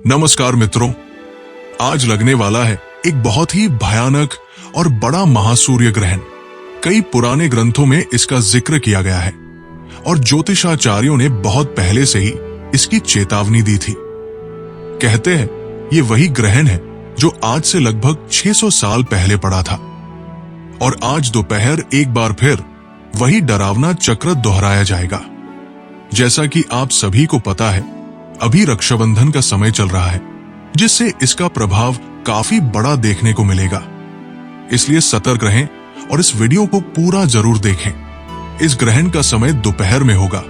नमस्कार मित्रों, आज लगने वाला है एक बहुत ही भयानक और बड़ा महासूर्य ग्रहण। कई पुराने ग्रंथों में इसका जिक्र किया गया है और ज्योतिषाचार्यों ने बहुत पहले से ही इसकी चेतावनी दी थी। कहते हैं ये वही ग्रहण है जो आज से लगभग 600 साल पहले पड़ा था और आज दोपहर एक बार फिर वही डरावना चक्र दोहराया जाएगा। जैसा कि आप सभी को पता है, अभी रक्षाबंधन का समय चल रहा है, जिससे इसका प्रभाव काफी बड़ा देखने को मिलेगा। इसलिए सतर्क रहें और इस वीडियो को पूरा जरूर देखें। इस ग्रहण का समय दोपहर में होगा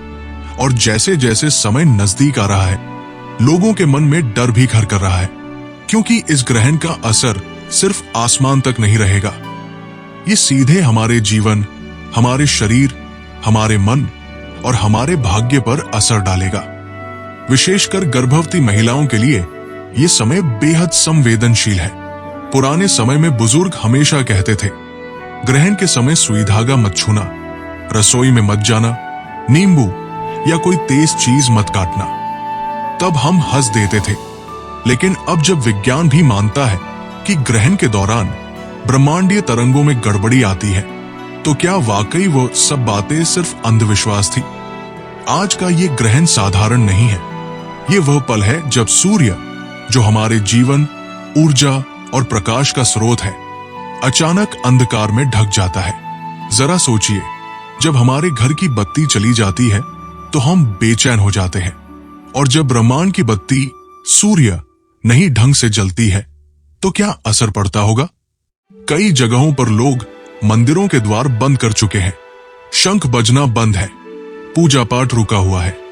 और जैसे जैसे समय नजदीक आ रहा है, लोगों के मन में डर भी घर कर रहा है, क्योंकि इस ग्रहण का असर सिर्फ आसमान तक नहीं रहेगा। ये सीधे हमारे जीवन, हमारे शरीर, हमारे मन और हमारे भाग्य पर असर डालेगा। विशेषकर गर्भवती महिलाओं के लिए ये समय बेहद संवेदनशील है। पुराने समय में बुजुर्ग हमेशा कहते थे, ग्रहण के समय सुई धागा मत छूना, रसोई में मत जाना, नींबू या कोई तेज चीज मत काटना। तब हम हंस देते थे, लेकिन अब जब विज्ञान भी मानता है कि ग्रहण के दौरान ब्रह्मांडीय तरंगों में गड़बड़ी आती है, तो क्या वाकई वो सब बातें सिर्फ अंधविश्वास थी? आज का ये ग्रहण साधारण नहीं है। ये वह पल है जब सूर्य, जो हमारे जीवन, ऊर्जा और प्रकाश का स्रोत है, अचानक अंधकार में ढक जाता है। जरा सोचिए, जब हमारे घर की बत्ती चली जाती है तो हम बेचैन हो जाते हैं, और जब ब्रह्मांड की बत्ती सूर्य नहीं ढंग से जलती है तो क्या असर पड़ता होगा? कई जगहों पर लोग मंदिरों के द्वार बंद कर चुके हैं, शंख बजना बंद है, पूजा पाठ रुका हुआ है।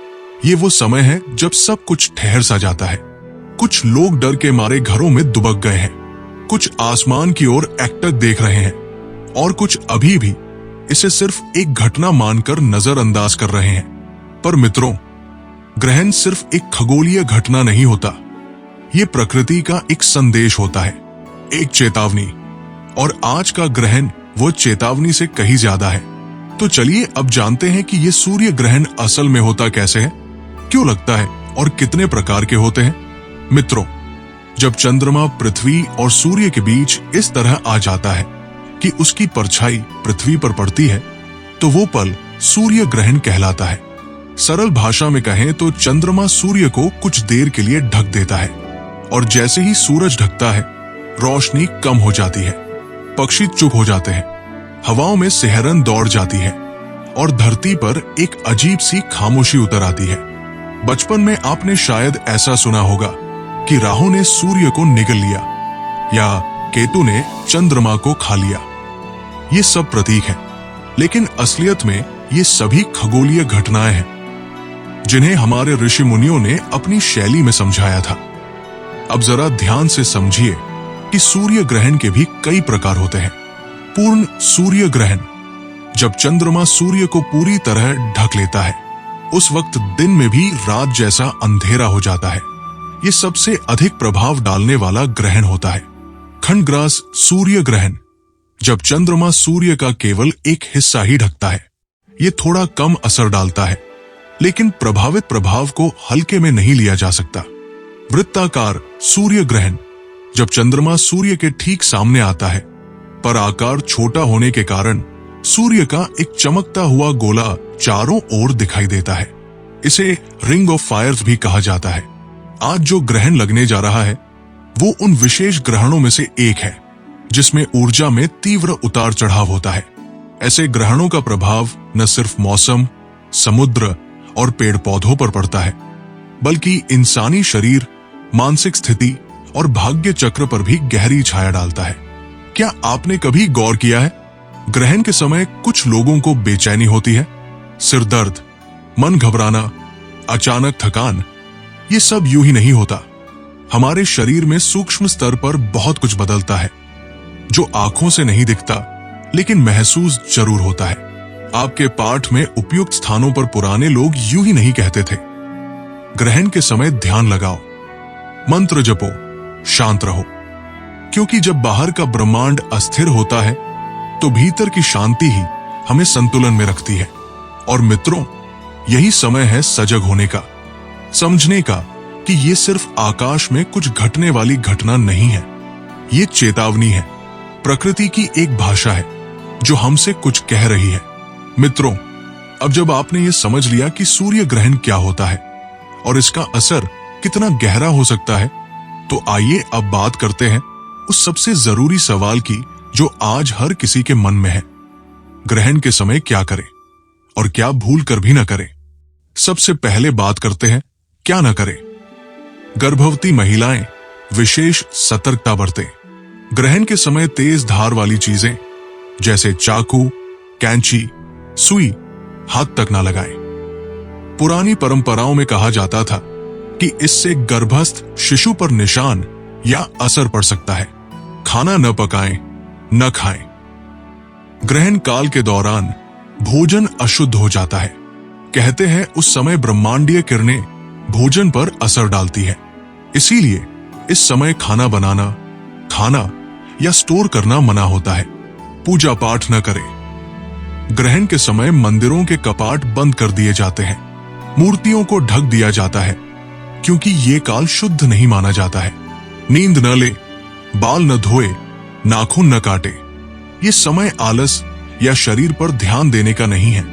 ये वो समय है जब सब कुछ ठहर सा जाता है। कुछ लोग डर के मारे घरों में दुबक गए हैं, कुछ आसमान की ओर एकटक देख रहे हैं और कुछ अभी भी इसे सिर्फ एक घटना मानकर नजरअंदाज कर रहे हैं। पर मित्रों, ग्रहण सिर्फ एक खगोलीय घटना नहीं होता, ये प्रकृति का एक संदेश होता है, एक चेतावनी। और आज का ग्रहण वो चेतावनी से कहीं ज्यादा है। तो चलिए अब जानते हैं कि ये सूर्य ग्रहण असल में होता कैसे है, क्यों लगता है और कितने प्रकार के होते हैं। मित्रों, जब चंद्रमा पृथ्वी और सूर्य के बीच इस तरह आ जाता है कि उसकी परछाई पृथ्वी पर पड़ती है, तो वो पल सूर्य ग्रहण कहलाता है। सरल भाषा में कहें तो चंद्रमा सूर्य को कुछ देर के लिए ढक देता है और जैसे ही सूरज ढकता है, रोशनी कम हो जाती है, पक्षी चुप हो जाते हैं, हवाओं में सिहरन दौड़ जाती है और धरती पर एक अजीब सी खामोशी उतर आती है। बचपन में आपने शायद ऐसा सुना होगा कि राहु ने सूर्य को निगल लिया या केतु ने चंद्रमा को खा लिया। ये सब प्रतीक हैं, लेकिन असलियत में ये सभी खगोलीय घटनाएं हैं जिन्हें हमारे ऋषि मुनियों ने अपनी शैली में समझाया था। अब जरा ध्यान से समझिए कि सूर्य ग्रहण के भी कई प्रकार होते हैं। पूर्ण सूर्य ग्रहण, जब चंद्रमा सूर्य को पूरी तरह ढक लेता है, उस वक्त दिन में भी रात जैसा अंधेरा हो जाता है। ये सबसे अधिक प्रभाव डालने वाला ग्रहण होता है। खंडग्रास सूर्य ग्रहण, जब चंद्रमा सूर्य का केवल एक हिस्सा ही ढकता है, ये थोड़ा कम असर डालता है, लेकिन प्रभावित प्रभाव को हल्के में नहीं लिया जा सकता। वृत्ताकार सूर्य ग्रहण, जब चंद्रमा सूर्य के ठीक सामने आता है, पर आकार छोटा होने के कारण सूर्य का एक चमकता हुआ गोला चारों ओर दिखाई देता है। इसे रिंग ऑफ फायर्स भी कहा जाता है। आज जो ग्रहण लगने जा रहा है, वो उन विशेष ग्रहणों में से एक है जिसमें ऊर्जा में तीव्र उतार चढ़ाव होता है। ऐसे ग्रहणों का प्रभाव न सिर्फ मौसम, समुद्र और पेड़ पौधों पर पड़ता है, बल्कि इंसानी शरीर, मानसिक स्थिति और भाग्य चक्र पर भी गहरी छाया डालता है। क्या आपने कभी गौर किया है, ग्रहण के समय कुछ लोगों को बेचैनी होती है, सिर दर्द, मन घबराना, अचानक थकान? ये सब यूं ही नहीं होता। हमारे शरीर में सूक्ष्म स्तर पर बहुत कुछ बदलता है, जो आंखों से नहीं दिखता, लेकिन महसूस जरूर होता है। आपके पाठ में उपयुक्त स्थानों पर पुराने लोग यूं ही नहीं कहते थे, ग्रहण के समय ध्यान लगाओ, मंत्र जपो, शांत रहो, क्योंकि जब बाहर का ब्रह्मांड अस्थिर होता है तो भीतर की शांति ही हमें संतुलन में रखती है। और मित्रों, यही समय है सजग होने का, समझने का कि ये सिर्फ आकाश में कुछ घटने वाली घटना नहीं है, ये चेतावनी है, प्रकृति की एक भाषा है जो हमसे कुछ कह रही है। मित्रों, अब जब आपने ये समझ लिया कि सूर्य ग्रहण क्या होता है और इसका असर कितना गहरा हो सकता है, तो आइए अब बात करते हैं उस सबसे जरूरी सवाल की जो आज हर किसी के मन में है। ग्रहण के समय क्या करें और क्या भूल कर भी न करें। सबसे पहले बात करते हैं क्या न करें। गर्भवती महिलाएं विशेष सतर्कता बरतें। ग्रहण के समय तेज धार वाली चीजें जैसे चाकू, कैंची, सुई हाथ तक ना लगाएं। पुरानी परंपराओं में कहा जाता था कि इससे गर्भस्थ शिशु पर निशान या असर पड़ सकता है। खाना न पकाएं, न खाएं। ग्रहण काल के दौरान भोजन अशुद्ध हो जाता है। कहते हैं उस समय ब्रह्मांडीय किरणें भोजन पर असर डालती है, इसीलिए इस समय खाना बनाना, खाना या स्टोर करना मना होता है। पूजा पाठ न करें। ग्रहण के समय मंदिरों के कपाट बंद कर दिए जाते हैं, मूर्तियों को ढक दिया जाता है, क्योंकि ये काल शुद्ध नहीं माना जाता है। नींद न ले, बाल न धोए, नाखून न काटे। ये समय आलस या शरीर पर ध्यान देने का नहीं है,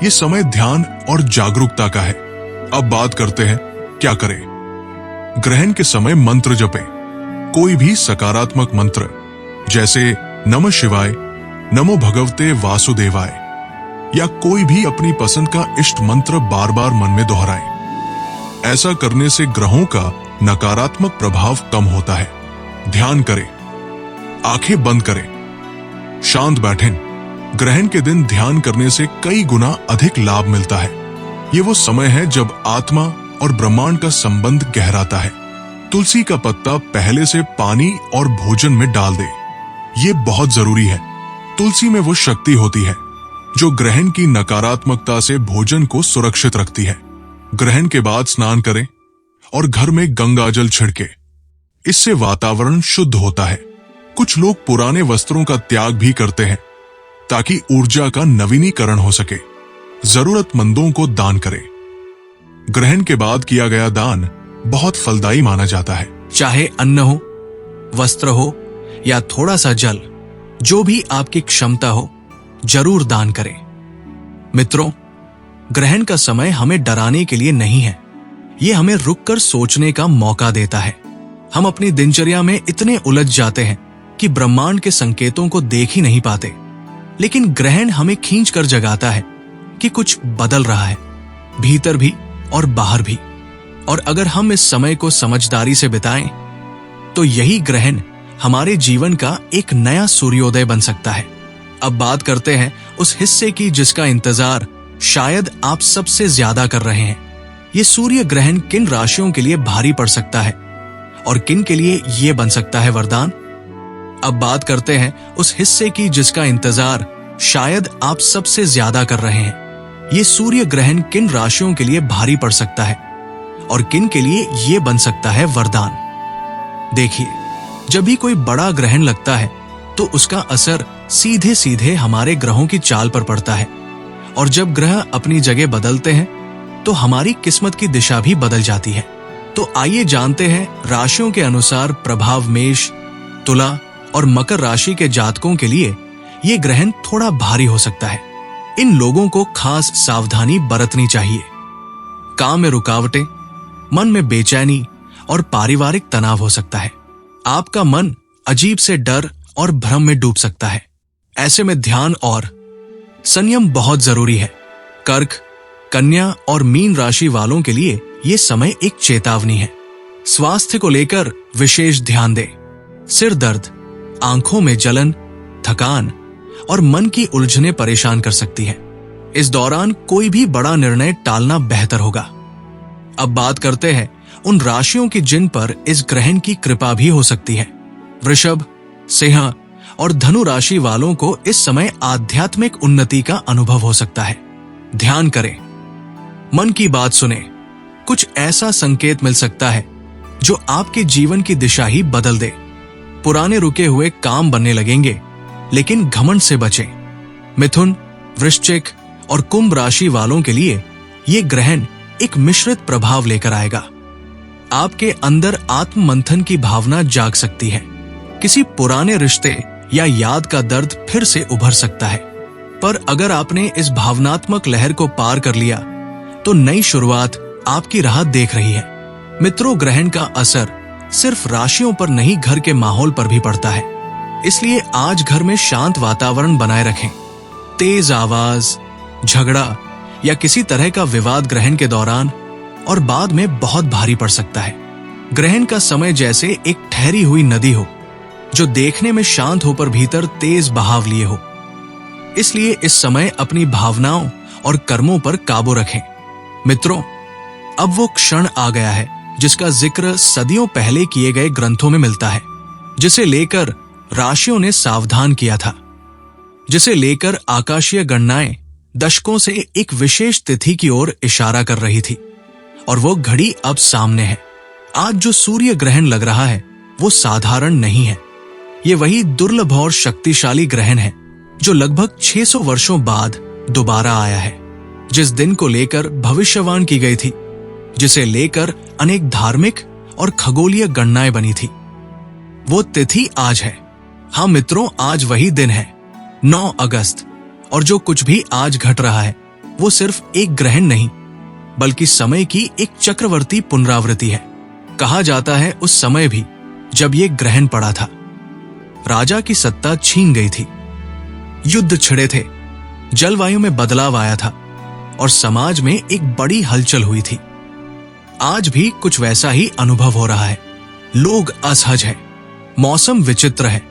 ये समय ध्यान और जागरूकता का है। अब बात करते हैं क्या करें। ग्रहण के समय मंत्र जपें। कोई भी सकारात्मक मंत्र जैसे नमः शिवाय, नमो भगवते वासुदेवाय या कोई भी अपनी पसंद का इष्ट मंत्र बार बार मन में दोहराएं। ऐसा करने से ग्रहों का नकारात्मक प्रभाव कम होता है। ध्यान करें, आंखें बंद करें, शांत बैठें। ग्रहण के दिन ध्यान करने से कई गुना अधिक लाभ मिलता है। ये वो समय है जब आत्मा और ब्रह्मांड का संबंध गहराता है। तुलसी का पत्ता पहले से पानी और भोजन में डाल दे, ये बहुत जरूरी है। तुलसी में वो शक्ति होती है जो ग्रहण की नकारात्मकता से भोजन को सुरक्षित रखती है। ग्रहण के बाद स्नान करें और घर में गंगाजल छिड़के, इससे वातावरण शुद्ध होता है। कुछ लोग पुराने वस्त्रों का त्याग भी करते हैं ताकि ऊर्जा का नवीनीकरण हो सके। जरूरतमंदों को दान करें। ग्रहण के बाद किया गया दान बहुत फलदायी माना जाता है। चाहे अन्न हो, वस्त्र हो या थोड़ा सा जल, जो भी आपकी क्षमता हो, जरूर दान करें। मित्रों, ग्रहण का समय हमें डराने के लिए नहीं है, ये हमें रुककर सोचने का मौका देता है। हम अपनी दिनचर्या में इतने उलझ जाते हैं कि ब्रह्मांड के संकेतों को देख ही नहीं पाते, लेकिन ग्रहण हमें खींच कर जगाता है कि कुछ बदल रहा है, भीतर भी और बाहर भी। और अगर हम इस समय को समझदारी से बिताएं, तो यही ग्रहण हमारे जीवन का एक नया सूर्योदय बन सकता है। अब बात करते हैं उस हिस्से की जिसका इंतजार शायद आप सबसे ज्यादा कर रहे हैं। ये सूर्य ग्रहण किन राशियों के लिए भारी पड़ सकता है और किन के लिए ये बन सकता है वरदान। अब बात करते हैं उस हिस्से की जिसका इंतजार शायद आप सबसे ज्यादा कर रहे हैं। ये सूर्य ग्रहण किन राशियों के लिए भारी पड़ सकता है और किन के लिए ये बन सकता है वरदान। देखिए, जब भी कोई बड़ा ग्रहण लगता है तो उसका असर सीधे सीधे हमारे ग्रहों की चाल पर पड़ता है, और जब ग्रह अपनी जगह बदलते हैं तो हमारी किस्मत की दिशा भी बदल जाती है। तो आइए जानते हैं राशियों के अनुसार प्रभाव मेष, तुला और मकर राशि के जातकों के लिए ये ग्रहण थोड़ा भारी हो सकता है। इन लोगों को खास सावधानी बरतनी चाहिए। काम में रुकावटें, मन में बेचैनी और पारिवारिक तनाव हो सकता है। आपका मन अजीब से डर और भ्रम में डूब सकता है। ऐसे में ध्यान और संयम बहुत जरूरी है। कर्क, कन्या और मीन राशि वालों के लिए ये समय एक चेतावनी है। स्वास्थ्य को लेकर विशेष ध्यान दें। सिर दर्द, आंखों में जलन, थकान और मन की उलझनें परेशान कर सकती है। इस दौरान कोई भी बड़ा निर्णय टालना बेहतर होगा। अब बात करते हैं उन राशियों की जिन पर इस ग्रहण की कृपा भी हो सकती है। वृषभ, सिंह और धनु राशि वालों को इस समय आध्यात्मिक उन्नति का अनुभव हो सकता है। ध्यान करें, मन की बात सुने। कुछ ऐसा संकेत मिल सकता है जो आपके जीवन की दिशा ही बदल दे। पुराने रुके हुए काम बनने लगेंगे, लेकिन घमंड से बचें। मिथुन, वृश्चिक और कुंभ राशि वालों के लिए ये ग्रहण एक मिश्रित प्रभाव लेकर आएगा। आपके अंदर आत्म मंथन की भावना जाग सकती है। किसी पुराने रिश्ते या याद का दर्द फिर से उभर सकता है। पर अगर आपने इस भावनात्मक लहर को पार कर लिया तो नई शुरुआत आपकी राह देख रही है। मित्रों, ग्रहण का असर सिर्फ राशियों पर नहीं, घर के माहौल पर भी पड़ता है। इसलिए आज घर में शांत वातावरण बनाए रखें। तेज आवाज, झगड़ा या किसी तरह का विवाद ग्रहण के दौरान और बाद में बहुत भारी पड़ सकता है। ग्रहण का समय जैसे एक ठहरी हुई नदी हो जो देखने में शांत हो पर भीतर तेज बहाव लिए हो। इसलिए इस समय अपनी भावनाओं और कर्मों पर काबू रखें। मित्रों, अब वो क्षण आ गया है जिसका जिक्र सदियों पहले किए गए ग्रंथों में मिलता है, जिसे लेकर राशियों ने सावधान किया था, जिसे लेकर आकाशीय गणनाएं दशकों से एक विशेष तिथि की ओर इशारा कर रही थी। और वो घड़ी अब सामने है। आज जो सूर्य ग्रहण लग रहा है वो साधारण नहीं है। ये वही दुर्लभ और शक्तिशाली ग्रहण है जो लगभग 600 वर्षों बाद दोबारा आया है, जिस दिन को लेकर भविष्यवाणी की गई थी, जिसे लेकर अनेक धार्मिक और खगोलीय गणनाएं बनी थी। वो तिथि आज है। हाँ मित्रों, आज वही दिन है, 9 अगस्त। और जो कुछ भी आज घट रहा है वो सिर्फ एक ग्रहण नहीं बल्कि समय की एक चक्रवर्ती पुनरावृत्ति है। कहा जाता है उस समय भी जब ये ग्रहण पड़ा था, राजा की सत्ता छीन गई थी, युद्ध छिड़े थे, जलवायु में बदलाव आया था और समाज में एक बड़ी हलचल हुई थी। आज भी कुछ वैसा ही अनुभव हो रहा है। लोग असहज हैं, मौसम विचित्र है,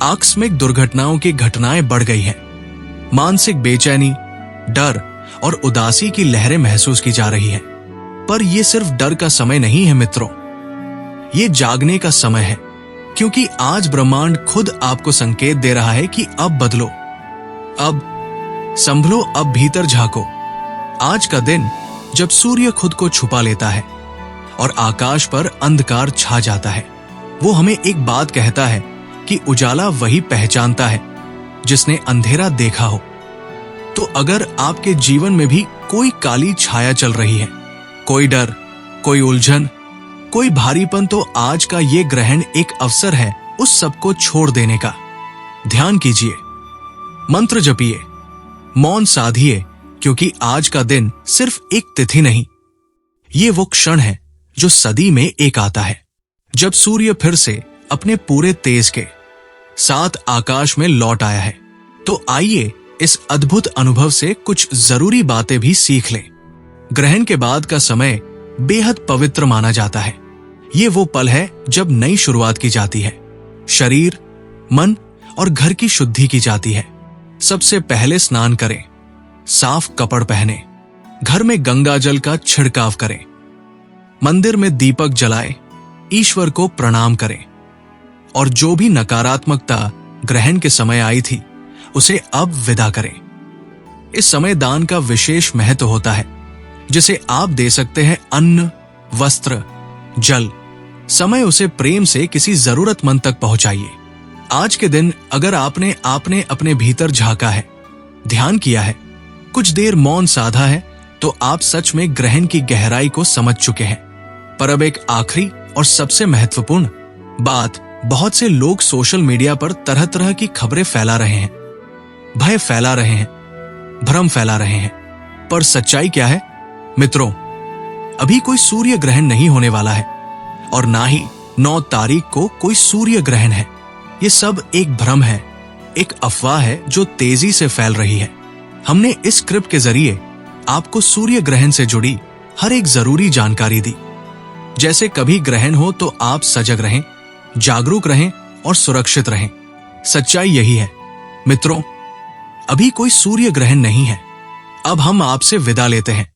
आकस्मिक दुर्घटनाओं की घटनाएं बढ़ गई हैं, मानसिक बेचैनी, डर और उदासी की लहरें महसूस की जा रही हैं। पर यह सिर्फ डर का समय नहीं है मित्रों, ये जागने का समय है, क्योंकि आज ब्रह्मांड खुद आपको संकेत दे रहा है कि अब बदलो, अब संभलो, अब भीतर झांको। आज का दिन जब सूर्य खुद को छुपा लेता है और आकाश पर अंधकार छा जाता है, वो हमें एक बात कहता है कि उजाला वही पहचानता है जिसने अंधेरा देखा हो। तो अगर आपके जीवन में भी कोई काली छाया चल रही है, कोई डर, कोई उलझन, कोई भारीपन, तो आज का ये ग्रहण एक अवसर है उस सब को छोड़ देने का। ध्यान कीजिए, मंत्र जपिए, मौन साधिए, क्योंकि आज का दिन सिर्फ एक तिथि नहीं, ये वो क्षण है जो सदी में एक आता है, जब सूर्य फिर से अपने पूरे तेज के साथ आकाश में लौट आया है। तो आइए इस अद्भुत अनुभव से कुछ जरूरी बातें भी सीख लें। ग्रहण के बाद का समय बेहद पवित्र माना जाता है। ये वो पल है जब नई शुरुआत की जाती है, शरीर, मन और घर की शुद्धि की जाती है। सबसे पहले स्नान करें, साफ कपड़ पहने, घर में गंगा जल का छिड़काव करें, मंदिर में दीपक जलाएं, ईश्वर को प्रणाम करें और जो भी नकारात्मकता ग्रहण के समय आई थी उसे अब विदा करें। इस समय दान का विशेष महत्व होता है, जिसे आप दे सकते हैं अन्न, वस्त्र, जल। समय उसे प्रेम से किसी जरूरतमंद तक पहुंचाइए। आज के दिन अगर आपने अपने भीतर झांका है, ध्यान किया है, कुछ देर मौन साधा है, तो आप सच में ग्रहण की गहराई को समझ चुके हैं। पर अब एक आखिरी और सबसे महत्वपूर्ण बात, बहुत से लोग सोशल मीडिया पर तरह तरह की खबरें फैला रहे हैं, भय फैला रहे हैं, भ्रम फैला रहे हैं। पर सच्चाई क्या है मित्रों? अभी कोई सूर्य ग्रहण नहीं होने वाला है और ना ही 9 तारीख को कोई सूर्य ग्रहण है। ये सब एक भ्रम है, एक अफवाह है जो तेजी से फैल रही है। हमने इस स्क्रिप्ट के जरिए आपको सूर्य ग्रहण से जुड़ी हर एक जरूरी जानकारी दी। जैसे कभी ग्रहण हो तो आप सजग रहें, जागरूक रहें और सुरक्षित रहें। सच्चाई यही है मित्रों, अभी कोई सूर्य ग्रहण नहीं है। अब हम आपसे विदा लेते हैं।